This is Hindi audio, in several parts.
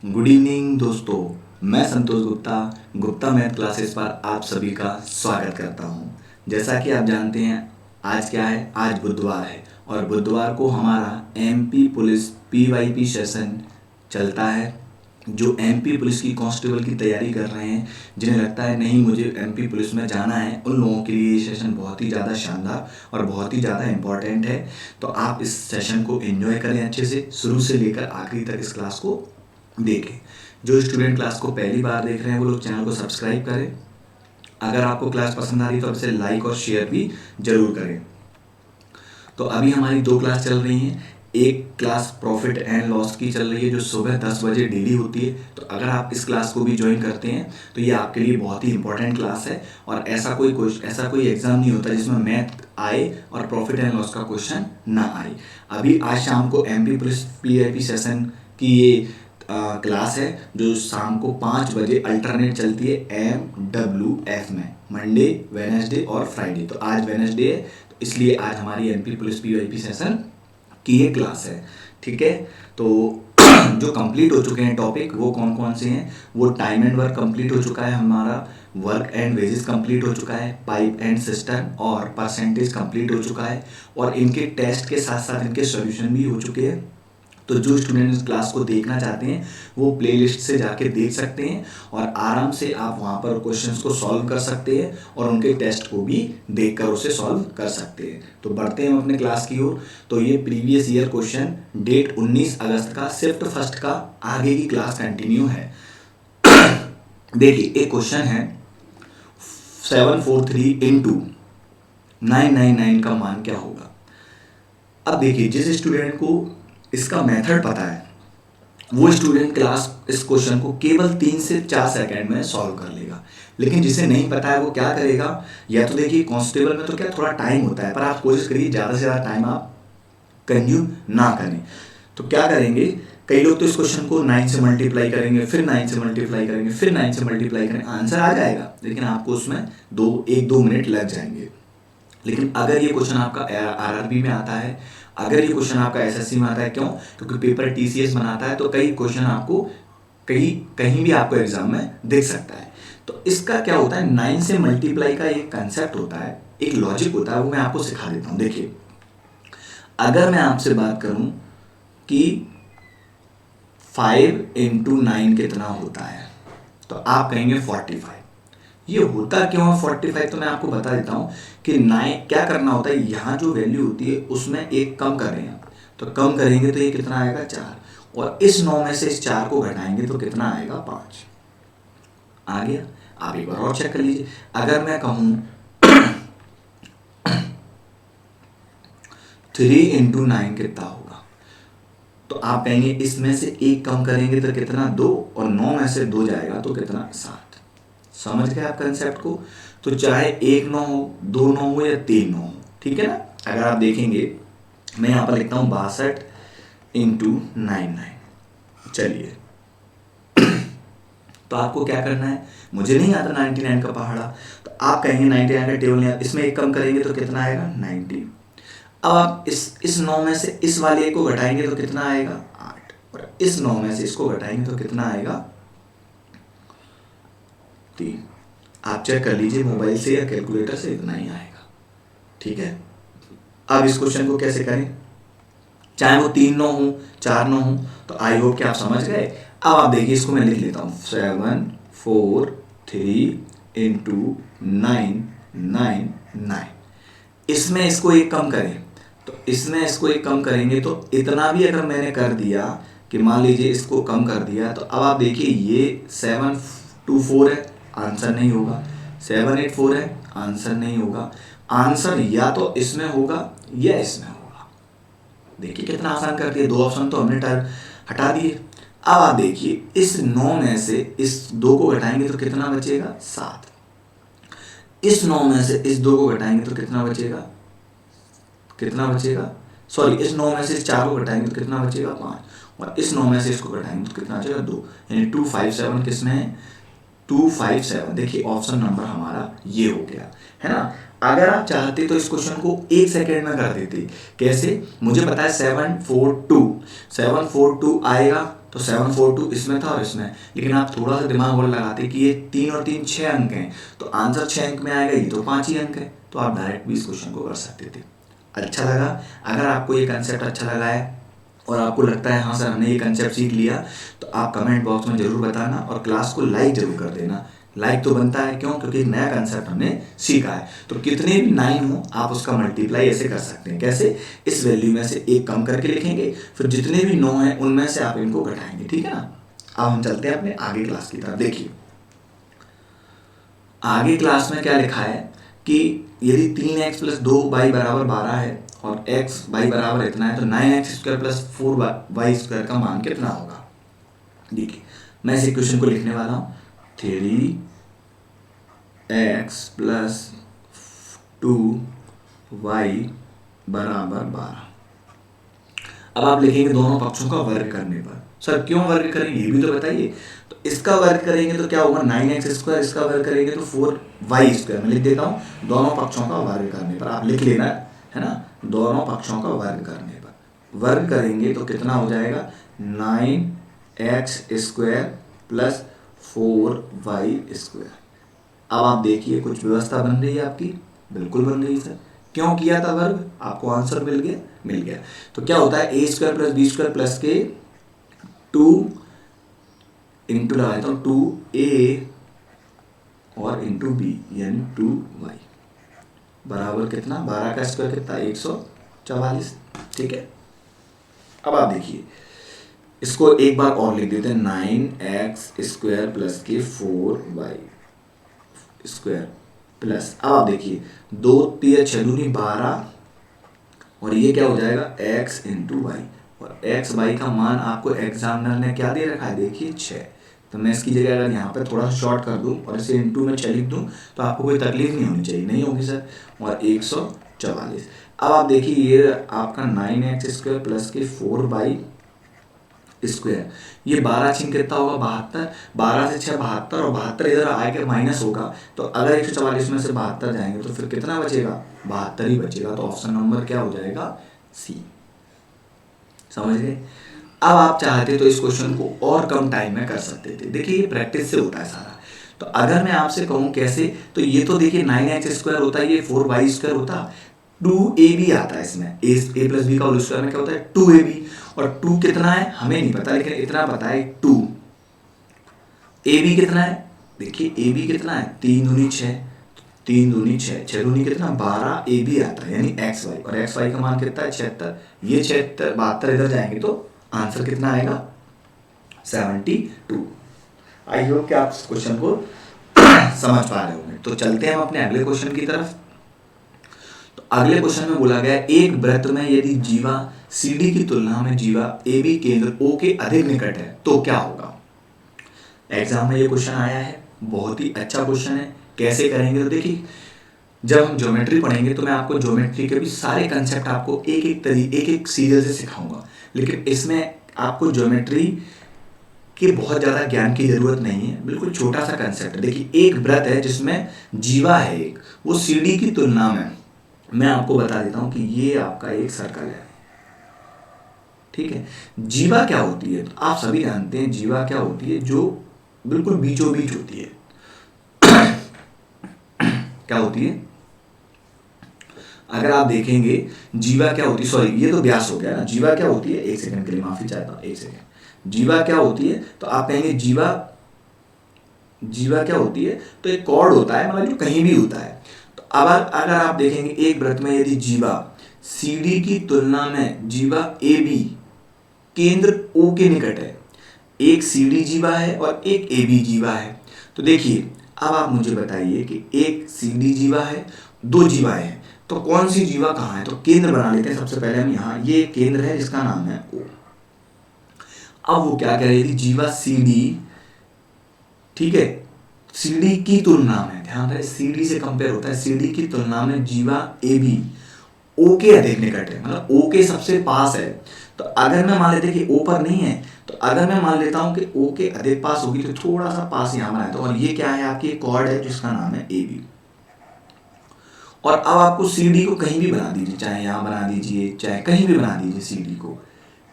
गुड इवनिंग दोस्तों। मैं संतोष गुप्ता गुप्ता मैथ क्लासेस पर आप सभी का स्वागत करता हूं। जैसा कि आप जानते हैं आज क्या है, आज बुधवार है और बुधवार को हमारा एमपी पुलिस पीवाईपी सेशन चलता है। जो एमपी पुलिस की कांस्टेबल की तैयारी कर रहे हैं, जिन्हें लगता है नहीं मुझे एमपी पुलिस में जाना है, उन लोगों के लिए ये सेशन बहुत ही ज़्यादा शानदार और बहुत ही ज़्यादा इम्पॉर्टेंट है। तो आप इस सेशन को एंजॉय करें अच्छे से, शुरू से लेकर आखिरी तक इस क्लास को देखें। जो स्टूडेंट क्लास को पहली बार देख रहे हैं वो लोग चैनल को सब्सक्राइब करें। अगर आपको क्लास पसंद आ रही तो इसे लाइक और शेयर भी जरूर करें। तो अभी हमारी दो क्लास चल रही हैं। एक क्लास प्रॉफिट एंड लॉस की चल रही है जो सुबह 10 बजे डेली होती है। तो अगर आप इस क्लास को भी ज्वाइन करते हैं तो ये आपके लिए बहुत ही इंपॉर्टेंट क्लास है और ऐसा कोई एग्जाम नहीं होता जिसमें मैथ आए और प्रॉफिट एंड लॉस का क्वेश्चन ना आए। अभी आज शाम को एमपी पुलिस पीआईपी सेशन की ये क्लास है जो शाम को 5 बजे अल्टरनेट चलती है MWF में, मंडे वेडनेसडे और फ्राइडे। तो आज वेडनेसडे है तो इसलिए आज हमारी एमपी पुलिस पीवाईपी सेशन की ये क्लास है। ठीक है, तो जो कंप्लीट हो चुके हैं टॉपिक वो कौन कौन से हैं, वो टाइम एंड वर्क कंप्लीट हो चुका है हमारा, वर्क एंड वेजेस कंप्लीट हो चुका है, पाइप एंड सिस्टम और परसेंटेज कंप्लीट हो चुका है और इनके टेस्ट के साथ साथ इनके सॉल्यूशन भी हो चुके हैं। तो जो स्टूडेंट इस क्लास को देखना चाहते हैं वो प्लेलिस्ट से जाके देख सकते हैं और आराम से आप वहाँ पर क्वेश्चंस को सॉल्व कर सकते हैं और उनके टेस्ट को भी देखकर उसे सॉल्व कर सकते हैं। तो बढ़ते हैं हम अपने क्लास की ओर। तो ये प्रीवियस ईयर क्वेश्चन डेट 19 अगस्त का शिफ्ट फर्स्ट का आगे की क्लास कंटिन्यू है। देखिए एक क्वेश्चन है 743 इंटू 999 का मान क्या होगा। अब देखिए जिस स्टूडेंट को इसका मेथड पता है वो स्टूडेंट क्लास इस क्वेश्चन को केवल 3 से 4 सेकंड में सॉल्व कर लेगा, लेकिन जिसे नहीं पता है वो क्या करेगा, या तो देखिए कांस्टेबल में तो क्या थोड़ा टाइम होता है पर आप कोशिश करिए ज़्यादा से ज़्यादा टाइम आप कंज्यूम ना करें। तो क्या करेंगे, कई लोग तो इस क्वेश्चन को 9 से मल्टीप्लाई करेंगे, फिर 9 से मल्टीप्लाई करेंगे, फिर 9 से मल्टीप्लाई करेंगे, आंसर आ जाएगा लेकिन आपको उसमें 1-2 मिनट लग जाएंगे। लेकिन अगर ये क्वेश्चन आपका आरआरबी में आता है, अगर ये क्वेश्चन आपका एसएससी में आता है, क्यों, क्योंकि पेपर टीसीएस बनाता है तो कई क्वेश्चन आपको कहीं भी आपको एग्जाम में दिख सकता है। तो इसका क्या होता है, 9 से मल्टीप्लाई का एक कंसेप्ट होता है, एक लॉजिक होता है, वो मैं आपको सिखा देता हूँ। देखिए अगर मैं आपसे बात करूँ कि 5 इंटू 9 कितना होता है तो आप कहेंगे 45। ये होता क्यों है 45, तो मैं आपको बता देता हूँ कि 9 क्या करना होता है, यहाँ जो वैल्यू होती है उसमें एक कम कर रहे हैं, तो कम करेंगे तो ये कितना आएगा 4 और इस 9 में से इस 4 को घटाएंगे तो कितना आएगा 5। आ गया, आप एक बार और चेक कर लीजिए। अगर मैं कहूँ 3 इंटू 9 कितना होगा तो आप कहेंगे इसमें से एक कम करेंगे तो कितना 2 और 9 में से 2 जाएगा तो कितना 7। समझ गए आप कंसेप्ट को। तो चाहे 1 9 हो, 2 9 हो या 3 9 हो, ठीक है ना। अगर आप देखेंगे मैं यहाँ पर लिखता हूँ 62 इंटू 99। चलिए तो आपको क्या करना है, मुझे नहीं आता 99 का पहाड़ा, तो आप कहेंगे 99 का टेबल नहीं आता, इसमें एक कम करेंगे तो कितना आएगा 90। अब आप इस 9 में से इस वाले को घटाएंगे तो कितना आएगा 8 और इस 9 में से इसको घटाएंगे तो कितना आएगा 3। आप चेक कर लीजिए मोबाइल से या कैलकुलेटर से, इतना ही आएगा। ठीक है, अब इस क्वेश्चन को कैसे करें, चाहे वो 3 9 हो 4 9 हो, तो आई होप कि आप समझ गए। अब आप देखिए इसको मैं लिख लेता हूँ 743 इंटू 999। इसमें इसको एक कम करें तो इसमें इसको एक कम करेंगे तो इतना भी अगर मैंने कर दिया कि मान लीजिए इसको कम कर दिया, तो अब आप देखिए ये 724 है, आंसर नहीं होगा, 784 है, आंसर नहीं होगा, आंसर या तो इसमें होगा या इसमें होगा। देखिए कितना आसान कर दिया, 2 ऑप्शन तो हमने हटा दिए। अब आप देखिए इस 9 में से इस 2 को घटाएंगे तो कितना बचेगा 7, इस 9 में से इस 2 को घटाएंगे तो कितना बचेगा सॉरी इस 9 में से इस 4 को घटाएंगे तो कितना बचेगा 5 और इस 9 में से इसको घटाएंगे तो कितना बचेगा 2, यानी 257 किसमें है 257। देखिए ऑप्शन नंबर हमारा ये हो गया, है ना। अगर आप चाहते तो इस क्वेश्चन को 1 सेकेंड में कर देते। कैसे? मुझे पता है 742 आएगा, तो 742 इसमें था और इसमें, लेकिन आप थोड़ा सा दिमाग और लगाते कि ये 3 और 3 6 अंक हैं, तो आंसर 6 अंक में आएगा, ये तो 5 ही अंक है, तो आप डायरेक्ट भी इस क्वेश्चन को कर सकते थे। अच्छा लगा? अगर आपको ये कंसेप्ट अच्छा लगा है और आपको लगता है हाँ सर हमने ये कंसेप्ट सीख लिया, तो आप कमेंट बॉक्स में ज़रूर बताना और क्लास को लाइक ज़रूर कर देना। लाइक तो बनता है, क्यों? क्योंकि एक नया कंसेप्ट हमने सीखा है। तो कितने भी 9 हो आप उसका मल्टीप्लाई ऐसे कर सकते हैं। कैसे? इस वैल्यू में से एक कम करके लिखेंगे, फिर जितने भी 9 हैं उनमें से आप इनको घटाएंगे, ठीक है ना। अब हम चलते हैं अपने आगे क्लास की तरफ। देखिए आगे क्लास में क्या लिखा है कि यदि 3x + 2y = 12 है और x y बराबर इतना है, तो 9x² + 4y² का मान कितना होगा। देखिए मैं इस इक्वेशन को लिखने वाला हूँ, 3x + 2y = 12। अब आप लिखेंगे दोनों पक्षों का वर्ग करने पर। सर क्यों वर्ग करेंगे ये भी तो बताइए। तो इसका वर्ग करेंगे तो क्या होगा, 9x², इसका वर्ग करेंगे तो 4y²। मैं लिख देता हूँ, दोनों पक्षों का वर्ग करने पर। आप लिख लेना, है ना, दोनों पक्षों का वर्ग करने पर। वर्ग करेंगे तो कितना हो जाएगा, 9x² + 4y²। अब आप देखिए कुछ व्यवस्था बन रही है आपकी, बिल्कुल बन रही है सर। क्यों किया था वर्ग, आपको आंसर मिल गया। तो क्या होता है, a² + b² प्लस के 2 इंटू लगा देता हूँ 2a और इंटू b यानी 2y बराबर कितना, 12 का स्क्वायर कितना, 144। ठीक है। अब आप देखिए इसको एक बार और लिख देते हैं, 9x² प्लस के 4y² प्लस, अब आप देखिए 2 3 6 दूनी 12 और ये क्या हो जाएगा, x इंटू वाई। और x y का मान आपको एग्जामिनर ने क्या दे रखा है, देखिए 6। तो मैं इसकी जगह अगर यहाँ पे थोड़ा शॉर्ट कर दूँ और इसे इंटू में 6 लिख दूँ तो आपको कोई तकलीफ नहीं होनी चाहिए, नहीं होगी सर। और 144। अब आप देखिए ये आपका 9x² प्लस के 4y², ये 12 छिन कितना होगा, 72। 12 से 6 72 और 72 इधर आके माइनस होगा, तो अगर 144 में से 72 जाएंगे तो फिर कितना बचेगा, 72 ही बचेगा। तो ऑप्शन नंबर क्या हो जाएगा, सी। समझ गए। अब आप चाहते तो इस क्वेश्चन को और कम टाइम में कर सकते थे। देखिए ये प्रैक्टिस से होता है सारा। तो अगर मैं आपसे कहूँ कैसे, तो ये तो देखिए 9x² होता है, ये 4y² होता, 2ab आता है इसमें, a + b का होल स्क्वायर में क्या होता है, 2ab। और 2 कितना है हमें नहीं पता, लेकिन इतना पता है 2। ab कितना है, देखिए ab कितना है, 3 दूनी 6, 3 दूनी 6, 6 दूनी कितना 12, ab आता है यानी xy, और xy का मान कितना है 76। ये 76 72 इधर जाएंगे तो आंसर कितना आएगा, 72। आई होप कि आप इस क्वेश्चन को समझ पा रहे होंगे। तो चलते हैं हम अपने अगले क्वेश्चन की तरफ। तो अगले क्वेश्चन में बोला गया एक वृत्त में यदि जीवा CD की तुलना में जीवा AB केंद्र O के अधिक निकट है तो क्या होगा। एग्जाम में ये क्वेश्चन आया है, बहुत ही अच्छा क्वेश्चन है। कैसे करेंगे, तो देखिए जब हम ज्योमेट्री पढ़ेंगे तो मैं आपको ज्योमेट्री के भी सारे कंसेप्ट आपको एक एक सीरियल से सिखाऊंगा, लेकिन इसमें आपको ज्योमेट्री के बहुत ज़्यादा ज्ञान की ज़रूरत नहीं है, बिल्कुल छोटा सा कंसेप्ट है। देखिए एक वृत्त है जिसमें जीवा है एक, वो CD की तुलना में, मैं आपको बता देता हूँ कि ये आपका एक सर्कल है, ठीक है। जीवा क्या होती है, तो आप सभी जानते हैं जीवा क्या होती है, जो बिल्कुल बीचों बीच होती है। क्या होती है, अगर आप देखेंगे जीवा क्या होती है, सॉरी ये तो व्यास हो गया ना, जीवा क्या होती है, एक सेकंड के लिए माफी चाहता हूँ, एक सेकंड। जीवा क्या होती है, तो आप कहेंगे जीवा क्या होती है, तो एक कॉर्ड होता है, मतलब जो कहीं भी होता है। तो अब अगर आप देखेंगे एक वृत्त में यदि जीवा CD की तुलना में जीवा AB केंद्र O के निकट है, एक CD जीवा है और एक AB जीवा है, तो देखिए अब आप मुझे बताइए कि एक CD जीवा है, 2 जीवाएं हैं, तो कौन सी जीवा कहाँ है। तो केंद्र बना लेते हैं सबसे पहले हम यहाँ, ये केंद्र है जिसका नाम है O। अब वो क्या कह रही थी, जीवा CD, ठीक है, CD की तुलना में, ध्यान रहे CD से कंपेयर होता है, CD की तुलना में जीवा AB O के अधिक निकट है, मतलब O के सबसे पास है। तो अगर मैं मान लेते कि O पर नहीं है, तो अगर मैं मान लेता हूँ कि ओ के अधिक पास होगी तो थोड़ा सा पास यहाँ बनाता हूँ, और ये क्या है आपकी एक कॉर्ड है जिसका नाम है ए बी। और अब आपको सी डी को कहीं भी बना दीजिए, चाहे यहाँ बना दीजिए चाहे कहीं भी बना दीजिए सी डी को।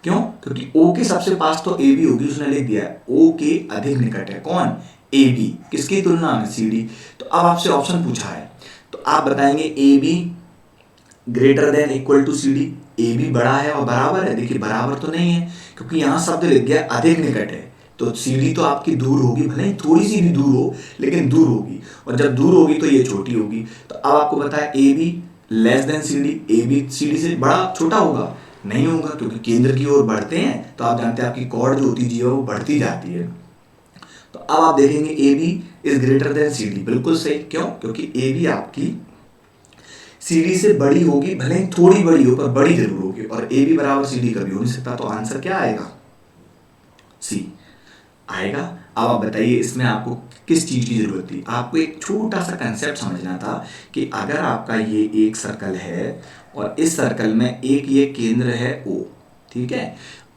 क्यों? क्योंकि ओ के सबसे पास तो ए बी होगी, उसने लिख दिया ओ के अधिक निकट है कौन? A B. किसकी तुलना में? C D. तो अब आपसे ऑप्शन पूछा है तो आप बताएंगे A B greater than equal to C D. A B बड़ा है और बराबर है, देखिए बराबर तो नहीं है क्योंकि यहाँ शब्द लिख गया अधिक निकट है, तो सी डी तो आपकी दूर होगी, भले ही थोड़ी सी भी दूर हो लेकिन दूर होगी, और जब दूर होगी तो ये छोटी होगी। तो अब आपको बताया A B less than C D, A B C D से बड़ा छोटा होगा? नहीं होगा, क्योंकि केंद्र की ओर बढ़ते हैं तो आप जानते हैं आपकी कॉर्ड जो होती है वो बढ़ती जाती है। तो अब आप देखेंगे A B is greater than C D, बिल्कुल सही। क्यों? क्योंकि ए बी आपकी सी डी से बड़ी होगी, भले ही थोड़ी बड़ी हो पर बड़ी जरूर होगी, और ए बी बराबर सी डी कभी हो नहीं सकता। तो आंसर क्या आएगा? सी आएगा। अब आप बताइए इसमें आपको किस चीज की जरूरत थी? आपको एक छोटा सा कंसेप्ट समझना था कि अगर आपका ये एक सर्कल है और इस सर्कल में एक ये केंद्र है ओ, ठीक है।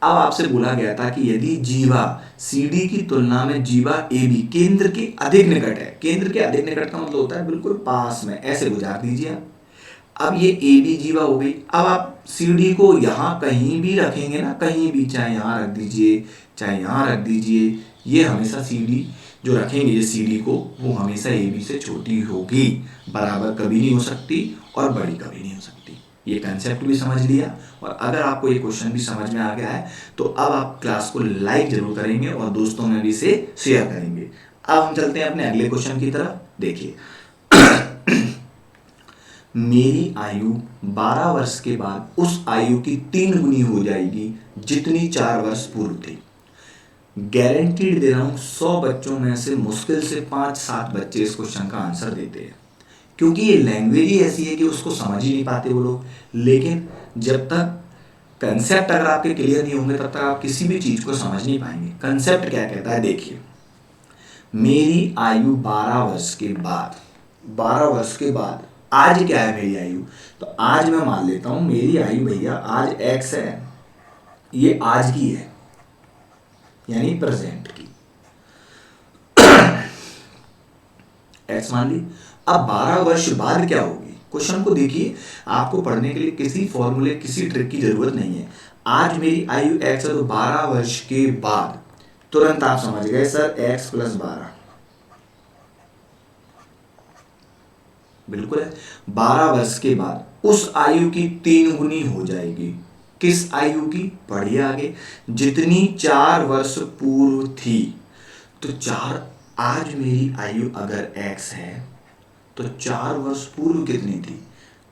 अब आपसे बोला गया था कि यदि जीवा सी डी की तुलना में जीवा ए बी केंद्र के अधिक निकट है, केंद्र के अधिक निकट का मतलब होता है बिल्कुल पास में, ऐसे गुजार दीजिए आप। अब ये ए बी जीवा हो गई। अब आप सी डी को यहाँ कहीं भी रखेंगे ना, कहीं भी, चाहे यहाँ रख दीजिए चाहे यहाँ रख दीजिए, ये हमेशा सी डी जो रखेंगे ये सी डी को, वो हमेशा ए बी से छोटी होगी, बराबर कभी नहीं हो सकती और बड़ी कभी नहीं हो सकती। ये कंसेप्ट भी समझ लिया, और अगर आपको ये क्वेश्चन भी समझ में आ गया है तो अब आप क्लास को लाइक जरूर करेंगे और दोस्तों में भी इसे शेयर करेंगे। अब हम चलते हैं अपने अगले क्वेश्चन की तरफ। देखिए मेरी आयु 12 वर्ष के बाद उस आयु की 3 गुनी हो जाएगी जितनी 4 वर्ष पूर्व थी। गारंटीड दे रहा हूं 100 बच्चों में से मुश्किल से 5-7 बच्चे इस क्वेश्चन का आंसर देते हैं, क्योंकि ये लैंग्वेज ही ऐसी है कि उसको समझ ही नहीं पाते वो लोग। लेकिन जब तक कंसेप्ट अगर आपके क्लियर नहीं होंगे तब तक आप किसी भी चीज को समझ नहीं पाएंगे। कंसेप्ट क्या कहता है? देखिए मेरी आयु 12 वर्ष के बाद, 12 वर्ष के बाद आज क्या है मेरी आयु? तो आज मैं मान लेता हूं मेरी आयु भैया आज x है, ये आज की है यानी प्रेजेंट की, x मान ली। अब 12 वर्ष बाद क्या होगी? क्वेश्चन को देखिए, आपको पढ़ने के लिए किसी फॉर्मूले किसी ट्रिक की जरूरत नहीं है। आज मेरी आयु x है तो 12 वर्ष के बाद तुरंत आप समझ गए सर x + 12, बिल्कुल है। 12 वर्ष के बाद उस आयु की 3 गुनी हो जाएगी। किस आयु की? पढ़िए आगे, जितनी 4 वर्ष पूर्व थी। तो 4, आज मेरी आयु अगर x है तो 4 वर्ष पूर्व कितनी थी?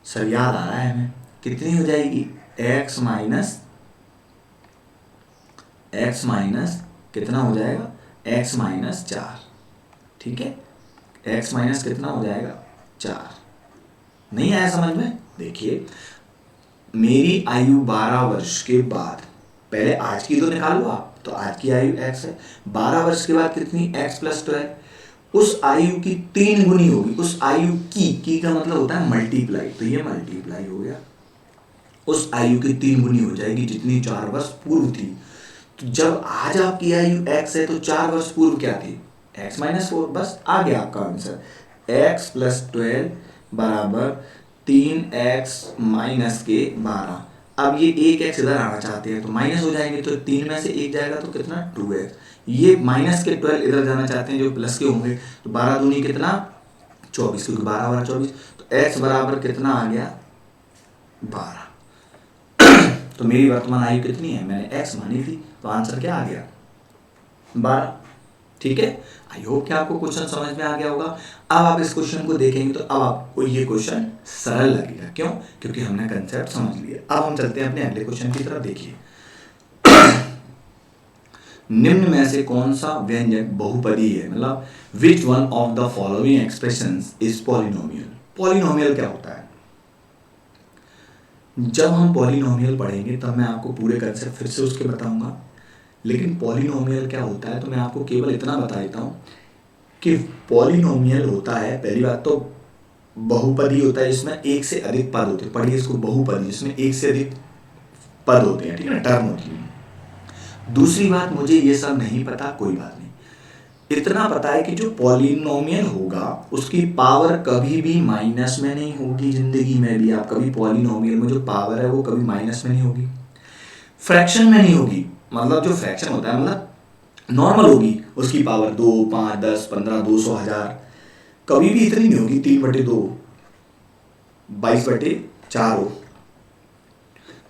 सर याद आ रहा है हमें, कितनी हो जाएगी? x माइनस कितना हो जाएगा? x - 4, ठीक है। x माइनस कितना हो जाएगा? 4। नहीं आया समझ में? देखिए मेरी आयु 12 वर्ष के बाद, पहले आज की तो निकाल लो आप, तो आज की आयु x है। 12 वर्ष के बाद कितनी? x + 12, उस आयु की 3 गुनी होगी। उस आयु की का मतलब होता है मल्टीप्लाई, तो ये मल्टीप्लाई हो गया, उस आयु की 3 गुनी हो जाएगी जितनी 4 वर्ष पूर्व थी। तो जब आज आपकी आयु x है तो 4 वर्ष पूर्व क्या थी? x - 4, बस आ गया आपका आंसर। x + 12 बराबर 3x - 12। अब ये एक x इधर आना चाहते हैं तो माइनस हो जाएंगे, तो 3 में से 1 जाएगा तो कितना? 2x। ये माइनस के 12 इधर जाना चाहते हैं जो प्लस के होंगे, तो 12 दूनी कितना? 24, क्योंकि 12 - 24, तो x बराबर कितना आ गया? 12। तो मेरी वर्तमान आयु कितनी है? मैंने x मानी थी, तो आंसर क्या आ गया? 12, ठीक है। आई होप कि आपको क्वेश्चन समझ में आ गया होगा। अब आप इस क्वेश्चन को देखेंगे तो अब आपको ये क्वेश्चन सरल लगेगा। क्यों? क्योंकि हमने कंसेप्ट समझ लिया। अब हम चलते हैं अपने अगले क्वेश्चन की तरफ। देखिए निम्न में से कौन सा व्यंजक बहुपदी है? मतलब which one of the following expressions is polynomial? Polynomial क्या होता है? जब हम पॉलिनोमियल पढ़ेंगे तब मैं आपको पूरे कंसेप्ट फिर से उसके बताऊंगा, लेकिन पॉलिनोमियल क्या होता है तो मैं आपको केवल इतना बता देता हूँ कि पॉलिनोमियल होता है, पहली बात तो बहुपदी होता है जिसमें एक से अधिक पद होते हैं। पढ़िए इसको, बहुपदी जिसमें एक से अधिक पद होते हैं, ठीक है ना, टर्म होती है। दूसरी बात, मुझे ये सब नहीं पता, कोई बात नहीं। इतना पता है कि जो पॉलिनोमियल होगा उसकी पावर कभी भी माइनस में नहीं होगी। जिंदगी में भी आप कभी पॉलिनोमियल में जो पावर है वो कभी माइनस में नहीं होगी, फ्रैक्शन में नहीं होगी। मतलब जो फ्रैक्शन होता है मतलब नॉर्मल होगी, उसकी पावर 2, 5, 10, 15, 200, 1000, कभी भी इतनी नहीं होगी 3/2, 22/4 हो।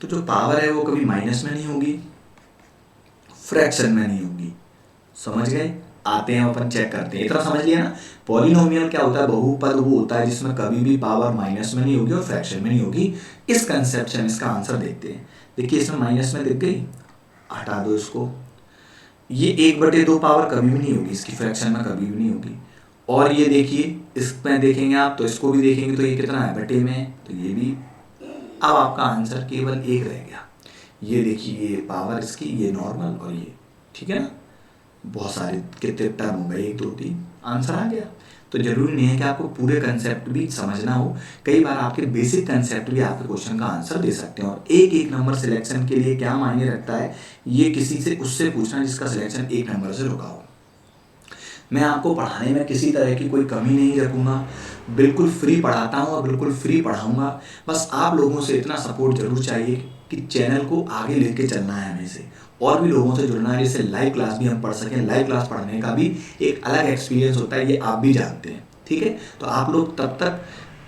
तो जो पावर है वो कभी माइनस में नहीं होगी, फ्रैक्शन में नहीं होगी। समझ गए? आते हैं अपन चेक करते हैं। इतना समझ लिया ना। पॉलिनोमियल क्या होता है? बहुपद वो होता है जिसमें कभी भी पावर माइनस में नहीं होगी और फ्रैक्शन में नहीं होगी। इस कंसेप्ट से हम इसका आंसर देखते हैं। देखिए इसमें माइनस में दिख गई, हटा दो इसको। ये 1/2 पावर कभी भी नहीं होगी, इसकी फ्रैक्शन में कभी भी नहीं होगी। और ये देखिए इसमें देखेंगे आप तो इसको भी देखेंगे तो ये कितना है, बटे में है, तो ये भी। अब आपका आंसर केवल एक रह गया। ये देखिए ये पावर इसकी, ये नॉर्मल और ये, ठीक है ना। बहुत सारे कितने टर्म हो गए, 1, 2, 3, आंसर आ गया। तो जरूरी नहीं है कि आपको पूरे कंसेप्ट भी समझना हो, कई बार आपके बेसिक कंसेप्ट भी आपके क्वेश्चन का आंसर दे सकते हैं। और एक एक नंबर सिलेक्शन के लिए क्या मायने रखता है, ये किसी से उससे पूछना जिसका सिलेक्शन 1 नंबर से रुका हो। मैं आपको पढ़ाने में किसी तरह की कोई कमी नहीं रखूँगा, बिल्कुल फ्री पढ़ाता हूँ और बिल्कुल फ्री पढ़ाऊँगा। बस आप लोगों से इतना सपोर्ट जरूर चाहिए कि चैनल को आगे लेके चलना है हमें से, और भी लोगों से जुड़ना है जिससे लाइव क्लास भी हम पढ़ सकें। लाइव क्लास पढ़ने का भी एक अलग एक्सपीरियंस होता है, ये आप भी जानते हैं, ठीक है। तो आप लोग तब तक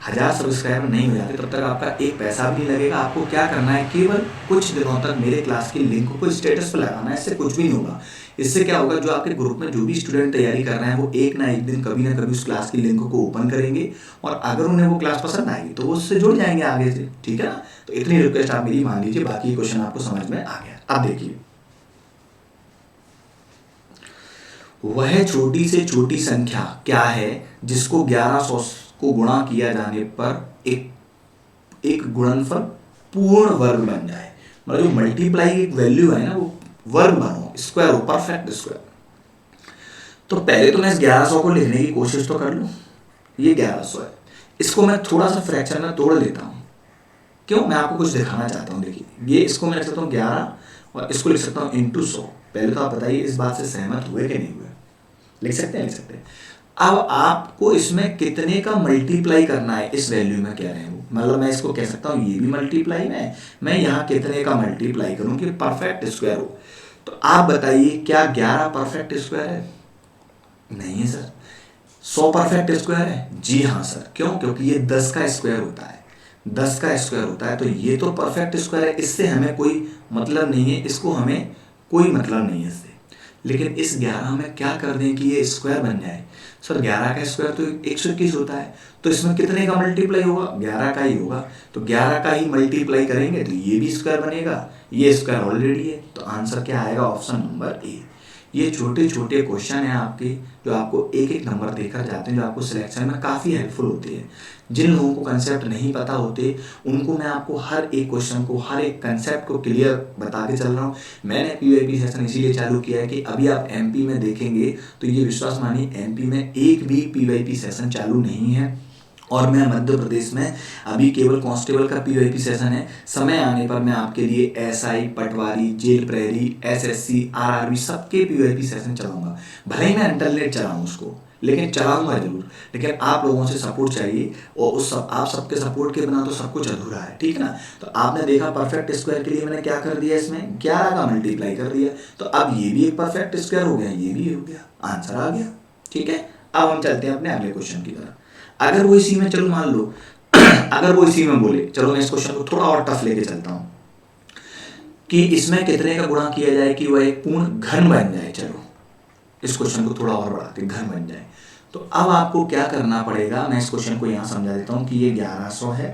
1000 सब्सक्राइबर नहीं हो जाते तब तक आपका एक पैसा भी नहीं लगेगा। आपको क्या करना है, केवल कुछ दिनों तक मेरे क्लास की लिंक को स्टेटस पर लगाना है, इससे कुछ भी नहीं होगा। इससे क्या होगा, जो आपके ग्रुप में जो भी स्टूडेंट तैयारी कर रहे हैं वो एक ना एक दिन कभी ना कभी उस क्लास की लिंक को ओपन करेंगे, और अगर उन्हें वो क्लास पसंद आएगी तो वो उससे जुड़ जाएंगे आगे से, ठीक है ना। तो इतनी रिक्वेस्ट आप मेरी मान लीजिए, बाकी क्वेश्चन आपको समझ में आ गया। अब देखिए, वह छोटी से छोटी संख्या क्या है जिसको 1100 को गुणा किया जाने पर एक एक गुणनफल पूर्ण वर्ग बन जाए। मतलब जो मल्टीप्लाई एक वैल्यू है ना वो वर्ग बनो, स्क्वायर हो, परफेक्ट स्क्वायर। तो पहले तो मैं इस 1100 को लिखने की कोशिश तो कर लूँ। ये 1100 है, इसको मैं थोड़ा सा फ्रैक्शन में तोड़ लेता हूँ। क्यों? मैं आपको कुछ दिखाना चाहता हूँ। देखिए ये इसको मैं लिख सकता हूँ 11 और इसको लिख सकता हूँ इंटू 100। पहले तो आप बताइए इस बात से सहमत हुए कि नहीं हुए? लिख सकते हैं, लिख सकते हैं। अब आपको इसमें कितने का मल्टीप्लाई करना है, इस वैल्यू में कह रहे हैं वो। मतलब मैं इसको कह सकता हूँ ये भी मल्टीप्लाई में, मैं यहाँ कितने का मल्टीप्लाई करूँ कि परफेक्ट स्क्वायर हो। तो आप बताइए क्या 11 परफेक्ट स्क्वायर है? नहीं है सर। 100 परफेक्ट स्क्वायर है? जी हाँ सर। क्यों? क्योंकि ये 10 का स्क्वायर होता है, 10 का स्क्वायर होता है, तो ये तो परफेक्ट स्क्वायर है, इससे हमें कोई मतलब नहीं है, इसको हमें कोई मतलब नहीं है इससे। लेकिन इस 11 में क्या कर दें कि ये स्क्वायर बन जाए। सर 11 का स्क्वायर तो 121 होता है, तो इसमें कितने का मल्टीप्लाई होगा? 11 का ही होगा। तो 11 का ही मल्टीप्लाई करेंगे तो ये भी स्क्वायर बनेगा, ये स्क्वायर ऑलरेडी है। तो आंसर क्या आएगा? Option number A. ये छोटे छोटे क्वेश्चन हैं आपके, जो आपको एक एक नंबर देकर जाते हैं, जो आपको सिलेक्शन में काफ़ी हेल्पफुल होते हैं। जिन लोगों को कंसेप्ट नहीं पता होते उनको मैं आपको हर एक क्वेश्चन को, हर एक कंसेप्ट को क्लियर बता के चल रहा हूँ। मैंने पीवाईपी सेशन इसीलिए चालू किया है कि अभी आप एमपी में देखेंगे तो ये विश्वास मानिए एमपी में एक भी पीवाईपी सेशन चालू नहीं है, और मैं मध्य प्रदेश में अभी केवल कांस्टेबल का पीवाईपी सेशन है। समय आने पर मैं आपके लिए एसआई, पटवारी, जेल प्रहरी, एसएससी, आरआरबी सबके पीवाईपी सेशन चलाऊंगा। भले ही मैं इंटरनेट चलाऊँ उसको, लेकिन चलाऊंगा जरूर। लेकिन आप लोगों से सपोर्ट चाहिए, और उस सब आप सबके सपोर्ट के बिना तो सब कुछ अधूरा है, ठीक है ना। तो आपने देखा परफेक्ट स्क्वायर के लिए मैंने क्या कर दिया, इसमें 11 का मल्टीप्लाई कर दिया, तो अब ये भी एक परफेक्ट स्क्वायर हो गया, ये भी हो गया, आंसर आ गया, ठीक है। अब हम चलते हैं अपने अगले क्वेश्चन की तरफ। अगर वो इसी में, चलो मान लो अगर वो इसी में बोले, चलो मैं इस क्वेश्चन को थोड़ा और टफ लेके चलता हूँ कि इसमें कितने का गुणा किया जाए कि वह एक पूर्ण घन बन जाए। चलो इस क्वेश्चन को थोड़ा और बढ़ाते, घन बन जाए। तो अब आपको क्या करना पड़ेगा, मैं इस क्वेश्चन को यहाँ समझा देता हूँ कि ये 1100 है।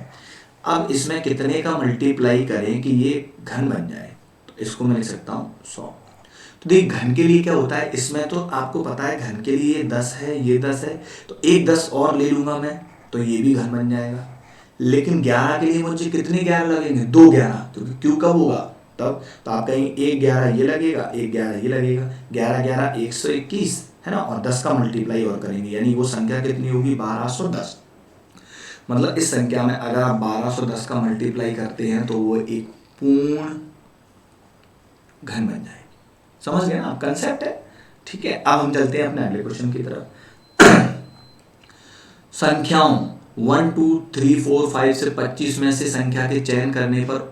अब इसमें कितने का मल्टीप्लाई करें कि ये घन बन जाए, तो इसको मैं लिख सकता हूँ 100। तो देखिए घन के लिए क्या होता है, इसमें तो आपको पता है घन के लिए 10 है, ये 10 है, तो एक 10 और ले लूँगा मैं, तो ये भी घन बन जाएगा। लेकिन 11 के लिए मुझे कितने 11 लगेंगे? 2 11, क्योंकि क्यू कब होगा तब। तो आप कहेंगे 1 11 ये लगेगा, 1 11 ये लगेगा, 11 11 121 है ना, और 10 का मल्टीप्लाई और करेंगे, यानी वो संख्या कितनी होगी? 1210। मतलब इस संख्या में अगर आप 1210 का मल्टीप्लाई करते हैं तो वो एक पूर्ण घन बन जाएगी। समझ गए ना आप, कंसेप्ट है। ठीक है, अब हम चलते हैं अपने अगले क्वेश्चन की तरफ। संख्याओं 1 2 3 4 5 से 25 में से संख्या के चयन करने पर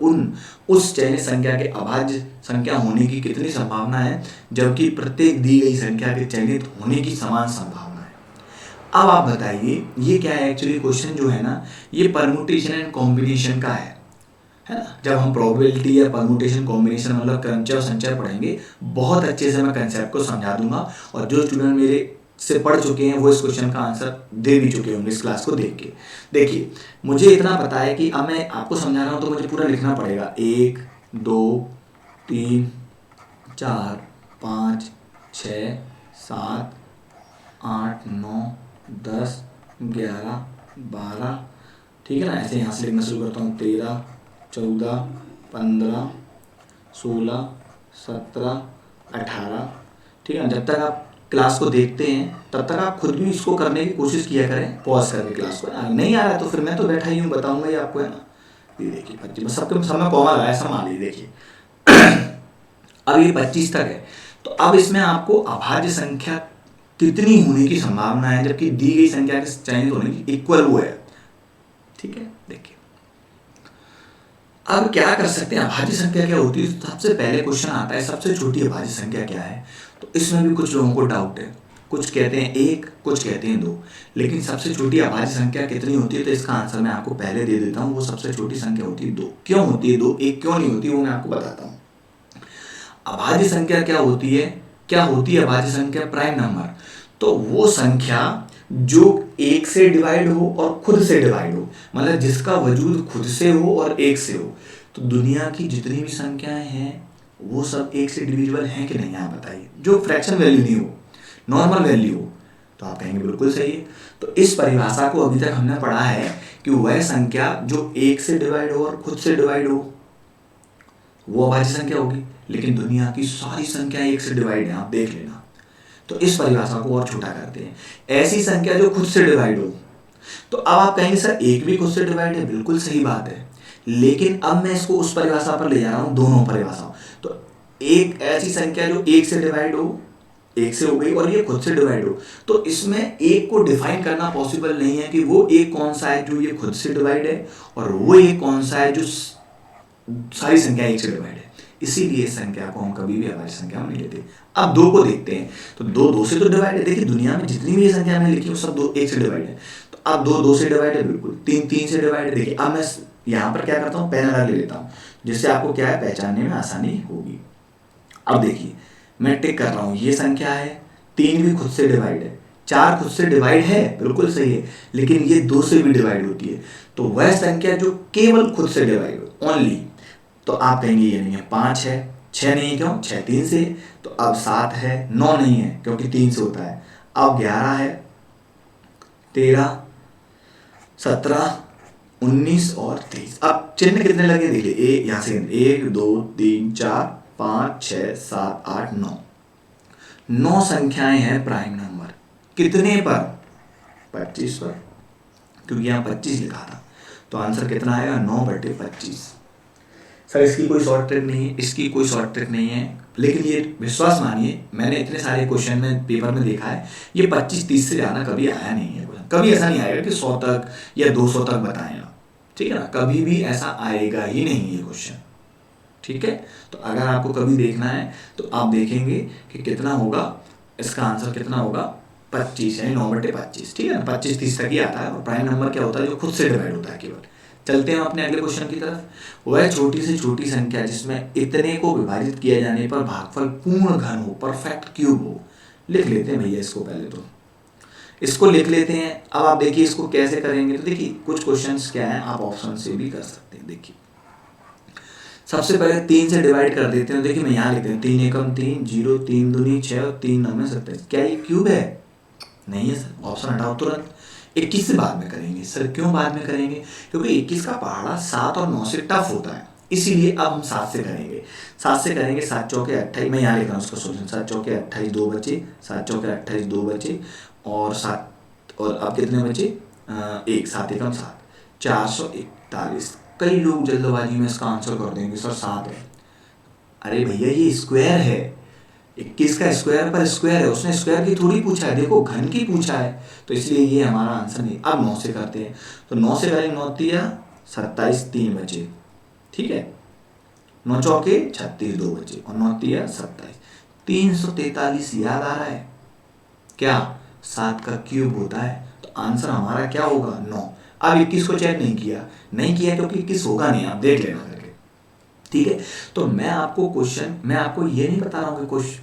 उस चयनित संख्या के अभाज्य संख्या होने की कितनी संभावना है, जबकि प्रत्येक दी गई संख्या के चयनित होने की समान संभावना है। अब आप बताइए ये क्या है। एक्चुअली क्वेश्चन जो है ना, ये परमुटेशन एंड कॉम्बिनेशन का है ना। जब हम प्रोबेबिलिटी या परमुटेशन कॉम्बिनेशन मतलब क्रमचय और संचय पढ़ेंगे, बहुत अच्छे से मैं कंसेप्ट को समझा दूंगा, और जो स्टूडेंट मेरे से पढ़ चुके हैं वो इस क्वेश्चन का आंसर दे भी चुके होंगे इस क्लास को देख के। देखिए मुझे इतना पता है कि अब मैं आपको समझा रहा हूँ तो मुझे पूरा लिखना पड़ेगा। 1 2 3 4 5 6 7 8 9 10 11 12, ठीक है ना। ऐसे यहाँ से लिखना शुरू करता हूँ। 13 14 15 16 17 18, ठीक है। जब तक आप क्लास को देखते हैं तब तक आप खुद भी इसको करने की कोशिश किया करें, पॉज करके क्लास को। नहीं आ रहा है तो फिर मैं तो बैठा ही हूँ, बताऊंगा ही आपको, है ना। ये देखिए 25, सबके सब में कॉमा लगाया, संभाल लीजिए। देखिए अब ये 25 तक है, तो अब इसमें आपको अभाज्य संख्या कितनी होने की संभावना है, जबकि दी गई संख्या के चयनित होने की इक्वल वो है। ठीक है, देखिए अब क्या कर सकते हैं। अभाज्य संख्या क्या होती है, सबसे पहले क्वेश्चन आता है सबसे छोटी अभाज्य संख्या क्या है। तो इसमें भी कुछ लोगों को डाउट है, कुछ कहते हैं 1, कुछ कहते हैं 2, लेकिन सबसे छोटी अभाज्य संख्या कितनी होती है, तो इसका आंसर मैं आपको पहले दे देता हूँ। वो सबसे छोटी संख्या होती है 2। क्यों होती है 2, 1 क्यों नहीं होती, वो मैं आपको बताता हूँ। अभाज्य संख्या क्या होती है अभाज्य संख्या? Prime number. तो वो संख्या जो 1 से डिवाइड हो और खुद से डिवाइड हो, मतलब जिसका वजूद खुद से हो और 1 से हो। तो दुनिया की जितनी भी संख्याएं हैं वो सब 1 से डिविजिबल हैं कि नहीं, आप बताइए। जो फ्रैक्शन वैल्यू नहीं हो, नॉर्मल वैल्यू हो, तो आप कहेंगे बिल्कुल सही है। तो इस परिभाषा को अभी तक हमने पढ़ा है कि वह संख्या जो 1 से डिवाइड हो और खुद से डिवाइड हो वो अभाज्य संख्या होगी। लेकिन दुनिया की सारी संख्या 1 से डिवाइड है, आप देख लेना। तो इस परिभाषा को और छोटा करते हैं, ऐसी संख्या जो खुद से डिवाइड हो। तो अब आप कहेंगे सर 1 भी खुद से डिवाइड है, बिल्कुल सही बात है। लेकिन अब मैं इसको उस परिभाषा पर ले जा रहा हूँ, दोनों परिभाषाओं। तो एक ऐसी संख्या जो 1 से डिवाइड हो, 1 से हो गई, और ये खुद से डिवाइड हो, तो इसमें एक को डिफाइन करना पॉसिबल नहीं है कि वो एक कौन सा है जो ये खुद से डिवाइड है, और वो एक कौन सा है जो सारी संख्या 1 से डिवाइड है। इसीलिए इस संख्या को हम कभी भी अभाज्य संख्या में नहीं लेते। अब 2 को देखते हैं, तो 2 से तो डिवाइड है। देखिए दुनिया में जितनी भी ये संख्या मैंने लिखी वो सब 1 से डिवाइड है। तो अब 2 से डिवाइड है, बिल्कुल। 3 से डिवाइड है। देखिए अब मैं यहाँ पर क्या करता हूँ, पेन अलग ले लेता हूँ, जिससे आपको क्या है, पहचानने में आसानी होगी। अब देखिए मैं टिक कर रहा हूँ, ये संख्या है। 3 भी खुद से डिवाइड है, 4 खुद से डिवाइड है, बिल्कुल सही है। लेकिन ये 2 से भी डिवाइड होती है। तो वह संख्या जो केवल खुद से डिवाइड हो, ओनली, तो आप कहेंगे ये नहीं है। 5 है, 6 नहीं है, क्यों? 6 3 से। तो अब 7 है, 9 नहीं है क्योंकि 3 से होता है। अब 11 है, 13 17 19 और 23। अब चिन्ह कितने लगे देखिए, एक यहाँ से 1 2 3 4 5 6 7 8 9, 9 संख्याएं हैं प्राइम नंबर। कितने पर? 25 पर, क्योंकि यहाँ 25 लिखा था। तो आंसर कितना आएगा? 9/25। सर इसकी कोई शॉर्ट ट्रिक नहीं है, इसकी कोई शॉर्ट ट्रिक नहीं है, लेकिन ये विश्वास मानिए, मैंने इतने सारे क्वेश्चन में पेपर में देखा है, ये 25-30 से ज़्यादा कभी आया नहीं है क्वेश्चन। कभी ऐसा नहीं आएगा कि 100 तक या 200 तक बताएं आप, ठीक है ना। कभी भी ऐसा आएगा ही नहीं ये क्वेश्चन, ठीक है। तो अगर आपको कभी देखना है तो आप देखेंगे कि कितना होगा, इसका आंसर कितना होगा, 25, यानी 9/25, ठीक है ना। 25-30 तक ही आता है। और प्राइम नंबर क्या होता है? जो खुद से डिवाइड होता है केवल। चलते हैं अपने अगले क्वेश्चन की तरफ। वह छोटी से छोटी संख्या जिसमें इतने को विभाजित किया जाने पर भागफल पूर्ण घन हो, परफेक्ट क्यूब हो। लिख लेते हैं भैया इसको, पहले तो इसको लिख लेते हैं। अब आप देखिए इसको कैसे करेंगे। तो देखिए कुछ क्वेश्चंस क्या हैं, आप ऑप्शन से भी कर सकते हैं। देखिए सबसे पहले 3 से डिवाइड कर देते हैं। देखिए मैं यहाँ लिखते हैं 3 एकम 3, 0 3 दूनी 6 और 3 9 27। क्या ये क्यूब है? नहीं है सर, ऑप्शन हटाओ तुरंत। 21 से बाद में करेंगे। सर क्यों बाद में करेंगे? क्योंकि 21 का पहाड़ा 7 और 9 से टफ होता है, इसीलिए अब हम 7 से करेंगे। 7 से करेंगे, 7 चौके 28। मैं यहाँ लिख रहा हूँ उसका सोल्यूशन। 7 चौके 28, 2 बचे। 7 चौके 28, 2 बचे। और 7, और अब कितने बचे? 1, 7 एकम 7, 441। कई लोग जल्दबाजी में इसका आंसर कर देंगे सर 7 है। अरे भैया ये स्क्वायर है, 21 का स्क्वायर पर स्क्वायर है, उसने स्क्वायर की थोड़ी पूछा है, देखो घन की पूछा है, तो इसलिए ये हमारा आंसर नहीं। अब 9 से करते हैं, तो 9 से करेंगे, 9 तिया 27, 3 बचे, ठीक है, 9 चौके 36, 2 बचे, और 9 तिया 27, 343 याद आ रहा है क्या? 7 का क्यूब होता है, तो आंसर हमारा क्या होगा? 9। अब 21 को चेक नहीं किया, क्योंकि 21 होगा नहीं, आप देख लेना करके, ठीक है। तो मैं आपको ये नहीं बता रहा हूँ कि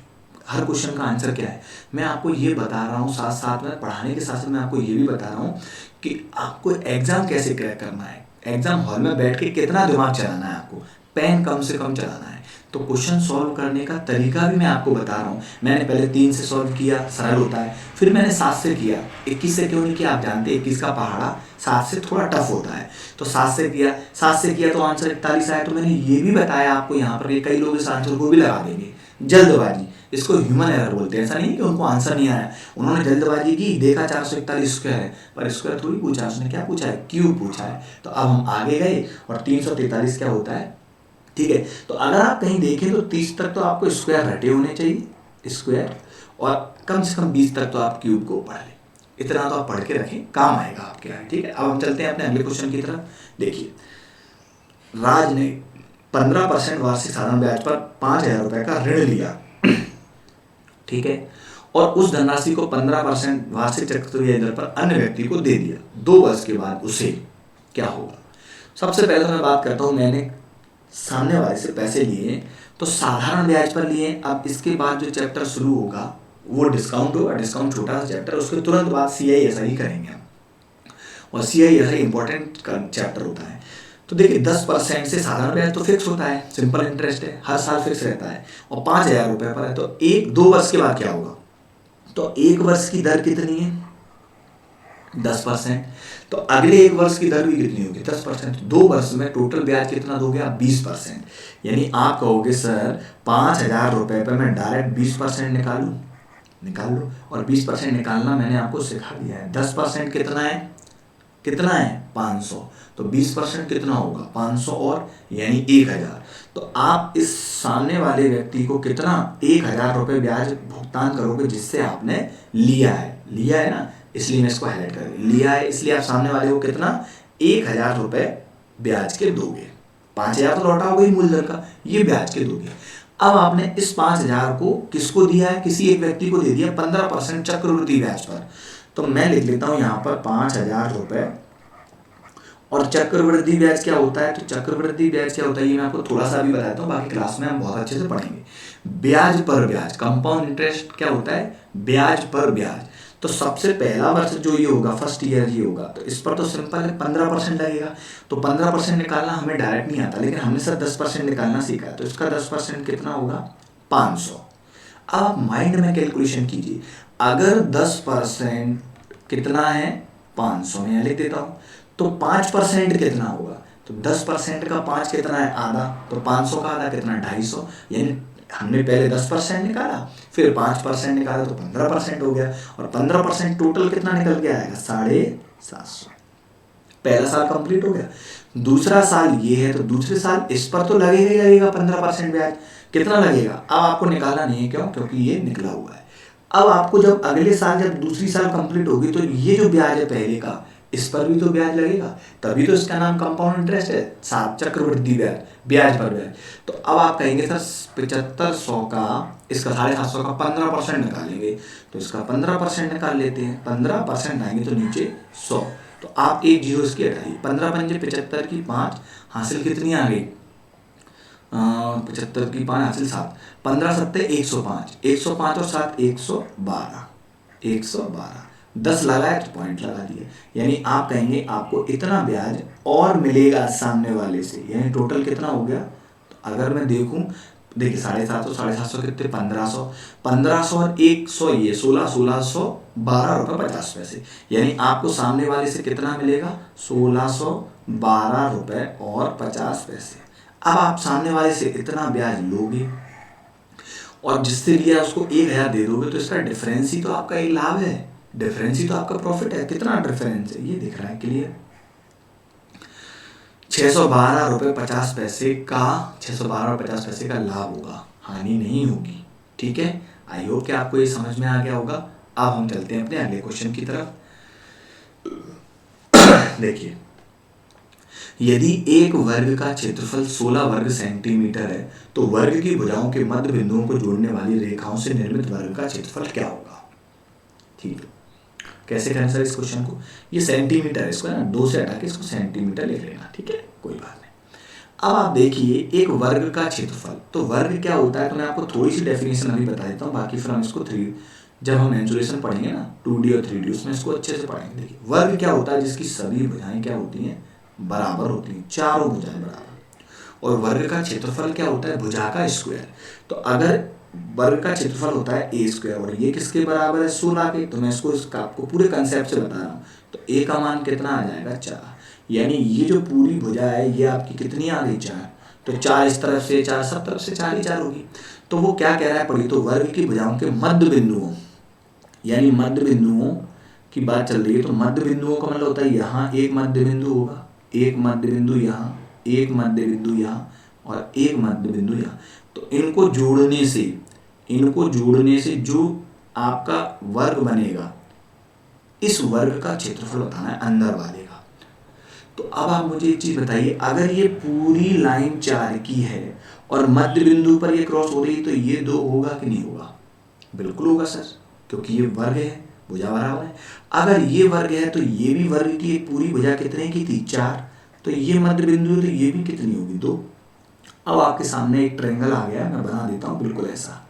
हर क्वेश्चन का आंसर क्या है, मैं आपको ये बता रहा हूँ, साथ साथ में पढ़ाने के साथ साथ मैं आपको ये भी बता रहा हूँ कि आपको एग्जाम कैसे क्रैक करना है, एग्जाम हॉल में बैठ के कितना दिमाग चलाना है, आपको पेन कम से कम चलाना है। तो क्वेश्चन सॉल्व करने का तरीका भी मैं आपको बता रहा हूँ। मैंने पहले 3 से सॉल्व किया, सरल होता है, फिर मैंने 7 से किया। 21 से क्यों नहीं किया? आप जानते हैं 21 का पहाड़ा 7 से थोड़ा टफ होता है, तो 7 से किया तो आंसर 41 आया। तो मैंने ये भी बताया आपको यहाँ पर, कई लोग इस आंसर को भी लगा देंगे, जल्दबाजी, इसको ह्यूमन एरर बोलते हैं। ऐसा नहीं कि उनको आंसर नहीं आया, उन्होंने जल्दबाजी की, देखा 441 स्क्वायर है, पर स्क्वायर थोड़ी पूछा, उसने क्या पूछा है? क्यूब पूछा है। तो अब हम आगे गए, और 343 क्या होता है, ठीक है। तो अगर आप कहीं देखें तो 30 तक तो आपको स्क्वायर रटे होने चाहिए, स्क्वायर, और कम से कम 20 तक तो आप क्यूब को पढ़ लें। इतना तो आप पढ़ के रखें, काम आएगा आपके आगे, ठीक है। अब हम चलते हैं अपने अगले क्वेश्चन की तरफ। देखिए, राज ने 15% वार्षिक साधारण ब्याज पर 5,000 रुपए का ऋण लिया, ठीक है, और उस धनराशि को 15% वार्षिक चक्रवृद्धि दर पर अन्य व्यक्ति को दे दिया। 2 वर्ष के बाद उसे क्या होगा? सबसे पहले तो मैं बात करता हूँ, मैंने सामने वाले से पैसे लिए तो साधारण ब्याज पर लिए। अब इसके बाद जो चैप्टर शुरू होगा वो डिस्काउंट होगा, डिस्काउंट छोटा सा चैप्टर, उसके तुरंत बाद CISI करेंगे हम, और CISI इंपॉर्टेंट चैप्टर होता है। तो देखिए, 10% से साधारण ब्याज तो फिक्स होता है, सिंपल इंटरेस्ट है, हर साल फिक्स रहता है, और 5,000 रुपये पर है, तो 2 वर्ष के बाद क्या होगा? तो 1 वर्ष की दर कितनी है? 10%। तो अगले 1 वर्ष की दर भी कितनी होगी? 10%। 2 वर्ष में टोटल ब्याज कितना दोगे आप? 20%। यानी आप कहोगे सर 5,000 रुपये पर मैं डायरेक्ट 20% निकालूं, निकाल लो, और 20% निकालना मैंने आपको सिखा दिया है। 10% कितना है? 500। तो 20% कितना होगा? 500, और यानी 1,000। तो आप इस सामने वाले व्यक्ति को कितना? 1,000 रुपये ब्याज भुगतान करोगे, जिससे आपने लिया है ना, इसलिए मैं इसको हाईलाइट कर लिया है, इसलिए आप सामने वाले को कितना? 1,000 रुपये ब्याज के दोगे। 5,000 तो लौटाओगे ही मूल दर का, ये ब्याज के दोगे। अब आपने इस 5,000 को किसको दिया है? किसी एक व्यक्ति को दे दिया, 15% चक्रवृद्धि ब्याज पर। तो मैं लिख लेता हूं यहाँ पर 5,000 रुपये, और चक्रवृद्धि ब्याज क्या होता है? तो चक्रवृद्धि ब्याज क्या होता है ये मैं आपको थोड़ा सा भी बताता हूँ, बाकी क्लास में हम बहुत अच्छे से पढ़ेंगे। ब्याज पर ब्याज, कंपाउंड इंटरेस्ट क्या होता है? ब्याज पर ब्याज। तो सबसे पहला वर्ष जो ये होगा, फर्स्ट ईयर ये होगा, तो इस पर तो सिंपल है, 15% लगेगा। तो 15% निकालना हमें डायरेक्ट नहीं आता, लेकिन हमने सर 10% निकालना सीखा है, तो इसका 10% कितना होगा? 500। अब आप माइंड में कैलकुलेशन कीजिए, अगर 10% कितना है? 500, मैं लिख देता हूँ। तो 5% कितना होगा? तो 10% का 5 कितना है? आधा। तो 500 का आधा कितना? 250। यानी हमने पहले 10% निकाला, फिर 5% निकाला, तो 15% हो गया, और 15% टोटल कितना निकल के आएगा? 750। पहला साल कंप्लीट हो गया। दूसरा साल ये है, तो दूसरे साल इस पर तो लगेगा ही लगेगा 15% ब्याज। कितना लगेगा? अब आपको निकालना नहीं है, क्यों? क्योंकि ये निकला हुआ है। अब आपको जब अगले साल, जब दूसरी साल कंप्लीट होगी, तो ये जो ब्याज है पहले का, इस पर भी तो ब्याज लगेगा, तभी तो इसका नाम कंपाउंड इंटरेस्ट है, चक्रवृद्धि ब्याज, ब्याज पर ब्याज। तो अब आप कहेंगे सर 7500 का, इसका 750 का 15% निकालेंगे, तो इसका 15% निकाल लेते हैं। 15% आएंगे तो नीचे 100, तो आप एक जीरो इसकी हटाइए। 15 पंजे 75 की 5 हासिल कितनी आ गई? 75 की 5 हासिल 7, 15 सत्ते 105, 105 और 7 112, 112। 10 लगाए तो पॉइंट लगा दिए, यानी आप कहेंगे आपको इतना ब्याज और मिलेगा सामने वाले से, यानी टोटल कितना हो गया? तो अगर मैं देखूं, देखिए 750, 750 कितने? 1500, 1500 और 100, ये 1612 रुपये 50 पैसे, यानी आपको सामने वाले से कितना मिलेगा? 1612 रुपये और 50 पैसे। अब आप सामने वाले से इतना ब्याज लोगे, और जिससे लिया उसको 1,000 दे दोगे, तो इसका डिफरेंस ही तो आपका एक लाभ है, डिफरेंस ही तो आपका प्रॉफिट है। कितना डिफरेंस है ये दिख रहा है क्लियर? 612 रुपये 50 पैसे का, 612 रुपये 50 पैसे का लाभ होगा, हानि नहीं होगी, ठीक है, आई होप कि आपको ये समझ में आ गया होगा। अब हम चलते हैं अपने अगले क्वेश्चन की तरफ। देखिए, यदि एक वर्ग का क्षेत्रफल 16 वर्ग सेंटीमीटर है तो वर्ग की भुजाओं के मध्य बिंदुओं को जोड़ने वाली रेखाओं से निर्मित वर्ग का क्षेत्रफल क्या होगा। ठीक है, कैसे करें सर इस क्वेश्चन को, ये सेंटीमीटर है, इसको ना 2 से हटा के इसको सेंटीमीटर लिख लेना, ठीक है, कोई बात नहीं। अब आप देखिए एक वर्ग का क्षेत्रफल, तो वर्ग क्या होता है तो मैं आपको थोड़ी सी डेफिनेशन अभी बता देता हूँ, बाकी फिर हम इसको जब हम मेंसुरेशन पढ़ेंगे ना 2D और 3D उसमें इसको अच्छे से पढ़ेंगे। देखिए वर्ग क्या होता है, जिसकी सभी भुजाएं क्या होती हैं, बराबर होती हैं, चारों भुजाएं बराबर। और वर्ग का क्षेत्रफल क्या होता है, भुजा का स्क्वायर। तो अगर वर्ग का क्षेत्रफल होता है ए स्क्वायर और ये किसके बराबर है, 16 के, तो मैं इसको आपको पूरे कंसेप्ट से बता रहा हूँ। तो ए का मान कितना आ जाएगा, 4, यानी ये जो पूरी भुजा है ये आपकी कितनी आ गई, 4। तो 4 इस तरफ से 4, सब तरफ से 4 ही 4 होगी। तो वो क्या कह रहा है पढ़िए, तो वर्ग की भुजाओं के मध्य बिंदुओं, यानी मध्य बिंदुओं की बात चल रही है। तो मध्य बिंदुओं का मतलब होता है यहाँ एक मध्य बिंदु होगा, एक मध्य बिंदु यहाँ, एक मध्य बिंदु यहाँ और एक मध्य बिंदु यहाँ। तो इनको जोड़ने से जो आपका वर्ग बनेगा, इस वर्ग का क्षेत्रफल बताना है अंदर वाले का। तो अब आप मुझे एक चीज बताइए, अगर ये पूरी लाइन 4 की है और मध्य बिंदु पर ये क्रॉस हो रही है तो ये 2 होगा कि नहीं होगा, बिल्कुल होगा सर, क्योंकि ये वर्ग है, भुजा बराबर है। अगर ये वर्ग है तो ये भी वर्ग की एक पूरी भुजा कितने की थी, 4, तो ये मध्य बिंदु है तो ये भी कितनी होगी, 2। अब आपके सामने एक ट्रायंगल आ गया, मैं बना देता हूँ बिल्कुल ऐसा,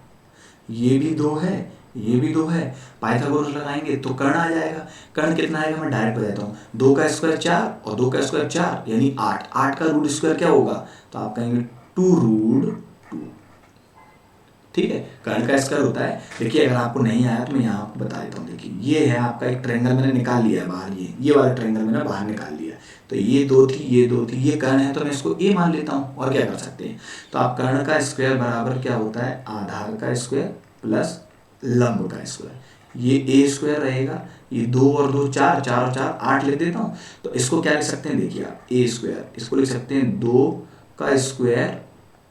ये भी 2 है, ये भी 2 है, पाइथागोरस लगाएंगे तो कर्ण आ जाएगा। कर्ण कितना आएगा, मैं डायरेक्ट बताता हूँ, 2 का स्क्वायर 4 और 2 का स्क्वायर 4 यानी 8, 8 का रूट स्क्वायर क्या होगा, तो आप कहेंगे 2 रूट 2, ठीक है। कर्ण का स्क्वायर होता है, देखिए अगर आपको नहीं आया तो मैं यहाँ आपको बता देता हूँ। देखिए ये है आपका एक ट्रायंगल, मैंने निकाल लिया है बाहर, ये वाला ट्रायंगल मैंने बाहर निकाल लिया। तो ये 2 थी, ये 2 थी, ये कर्ण है तो मैं इसको ए मान लेता हूँ, और क्या कर सकते हैं। तो आप कर्ण का स्क्वायर बराबर क्या होता है, आधार का स्क्वायर प्लस लंब का स्क्वायर, ये ए स्क्वायर रहेगा, ये 2 और 2 4, 4 और 4 8 लिख देता हूँ। तो इसको क्या लिख सकते हैं, देखिए आप ए स्क्वायर, इसको लिख सकते हैं 2 का स्क्वायर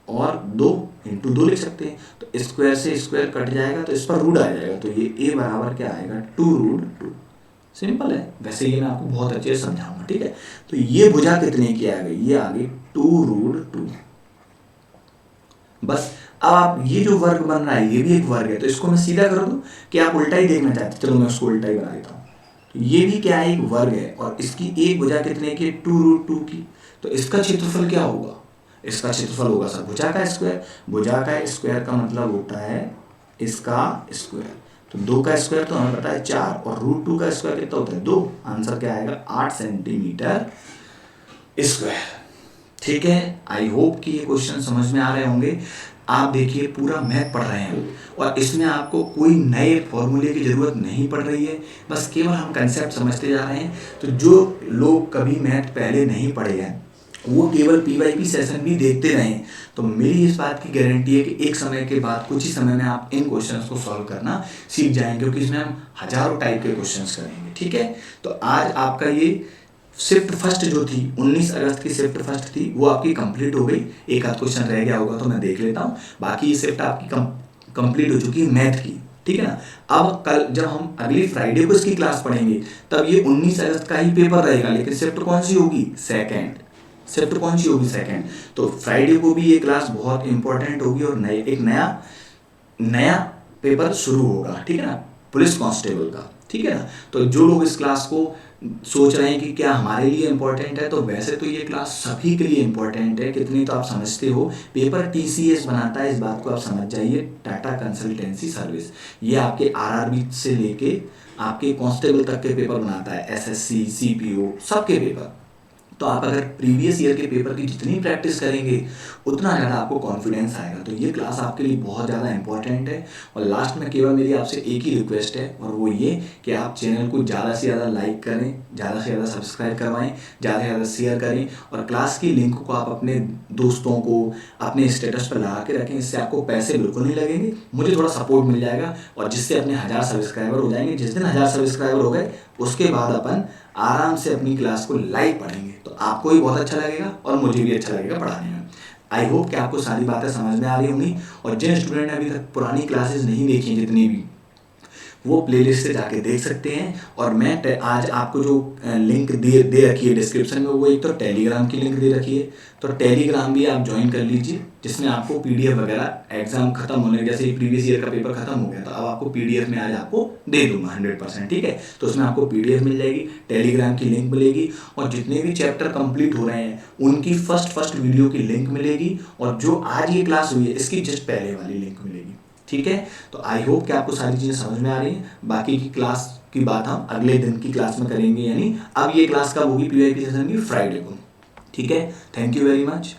और 2 इंटू 2 लिख सकते हैं। तो स्क्वायर से स्क्वायर कट जाएगा तो इस पर रूट आ जाएगा, तो ये ए बराबर क्या आएगा, 2 रूट 2। सिंपल है, वैसे ये मैं आपको बहुत अच्छे से समझाऊंगा, ठीक है। तो ये भुजा कितने की आ गई, ये आ गई 2 रूट 2। बस अब आप ये जो वर्ग बन रहा है ये भी एक वर्ग है, तो इसको मैं सीधा कर दूं कि आप उल्टा ही देखना चाहते, चलो मैं उसको उल्टा ही बना देता हूँ। तो ये भी क्या है, एक वर्ग है और इसकी एक भुजा कितने की, 2 रूट 2 की। तो इसका क्षेत्रफल क्या होगा, इसका क्षेत्रफल होगा सर भुजा का स्क्वायर। भुजा का स्क्वायर का मतलब होता है इसका स्क्वायर। तो 2 का स्क्वायर तो हमें पता है 4 और रूट 2 का स्क्वायर कितना होता है, 2। आंसर क्या आएगा, 8 सेंटीमीटर स्क्वायर। ठीक है, आई होप कि ये क्वेश्चन समझ में आ रहे होंगे। आप देखिए पूरा मैथ पढ़ रहे हैं और इसमें आपको कोई नए फॉर्मूले की ज़रूरत नहीं पड़ रही है, बस केवल हम कंसेप्ट समझते जा रहे हैं। तो जो लोग कभी मैथ पहले नहीं पढ़े हैं वो केवल PYP सेशन भी देखते रहें, तो मेरी इस बात की गारंटी है कि एक समय के बाद कुछ ही समय में आप इन क्वेश्चंस को सॉल्व करना सीख जाएंगे, क्योंकि इसमें हम हजारों टाइप के क्वेश्चंस करेंगे। ठीक है, तो आज आपका ये शिफ्ट फर्स्ट जो थी 19 अगस्त की शिफ्ट फर्स्ट थी वो आपकी कंप्लीट हो गई। एक आध क्वेश्चन रह गया होगा तो मैं देख लेता हूँ, बाकी ये शिफ्ट आपकी कंप्लीट हो चुकी है मैथ की। ठीक है ना, अब कल जब हम अगली फ्राइडे को इसकी क्लास पढ़ेंगे तब ये 19 अगस्त का ही पेपर रहेगा, लेकिन शिफ्ट कौन सी होगी, सेकेंड। शिफ्ट कौन सी होगी, सेकेंड। तो फ्राइडे को भी ये क्लास बहुत इंपॉर्टेंट होगी और एक नया पेपर शुरू होगा। ठीक है ना, पुलिस कांस्टेबल का। ठीक है ना, तो जो लोग इस क्लास को सोच रहे हैं कि क्या हमारे लिए इम्पोर्टेंट है, तो वैसे तो ये क्लास सभी के लिए इम्पोर्टेंट है, कितनी तो आप समझते हो। पेपर TCS बनाता है, इस बात को आप समझ जाइए, टाटा कंसल्टेंसी सर्विस। ये आपके RRB से लेके आपके कांस्टेबल तक के पेपर बनाता है, SSC CPO सबके पेपर। तो आप अगर प्रीवियस ईयर के पेपर की जितनी प्रैक्टिस करेंगे उतना ज़्यादा आपको कॉन्फिडेंस आएगा। तो ये क्लास आपके लिए बहुत ज़्यादा इंपॉर्टेंट है। और लास्ट में केवल मेरी आपसे एक ही रिक्वेस्ट है, और वो ये कि आप चैनल को ज़्यादा से ज़्यादा लाइक करें, ज़्यादा से ज़्यादा सब्सक्राइब करवाएं, ज़्यादा से ज़्यादा शेयर करें, और क्लास की लिंक को आप अपने दोस्तों को अपने स्टेटस पर लगा के रखें। इससे आपको पैसे बिल्कुल नहीं लगेंगे, मुझे थोड़ा सपोर्ट मिल जाएगा, और जिससे अपने 1000 सब्सक्राइबर हो जाएंगे। जिस दिन 1000 सब्सक्राइबर हो गए उसके बाद अपन आराम से अपनी क्लास को लाइव पढ़ेंगे, तो आपको भी बहुत अच्छा लगेगा और मुझे भी अच्छा लगेगा पढ़ाने में। आई होप कि आपको सारी बातें समझ में आ रही होंगी। और जिन स्टूडेंट ने अभी तक पुरानी क्लासेस नहीं देखी हैं जितनी भी, वो प्लेलिस्ट से जाके देख सकते हैं। और मैं आज आपको जो लिंक दे रखी है डिस्क्रिप्शन में, वो एक तो टेलीग्राम की लिंक दे रखी है, तो टेलीग्राम भी आप ज्वाइन कर लीजिए, जिसमें आपको पीडीएफ वगैरह एग्जाम खत्म होने, जैसे प्रीवियस ईयर का पेपर खत्म हो गया तो अब आपको पीडीएफ में आज आपको दे दूंगा 100%, ठीक है। तो उसमें आपको पीडीएफ मिल जाएगी, टेलीग्राम की लिंक मिलेगी, और जितने भी चैप्टर कंप्लीट हो रहे हैं उनकी फर्स्ट वीडियो की लिंक मिलेगी, और जो आज ये क्लास हुई है इसकी जस्ट पहले वाली लिंक मिलेगी, ठीक है। तो आई होप कि आपको सारी चीज़ें समझ में आ रही हैं। बाकी की क्लास की बात हम अगले दिन की क्लास में करेंगे, यानी अब ये क्लास कब होगी, पीवाईपी सेशन की फ्राइडे को, ठीक है। Thank you very much.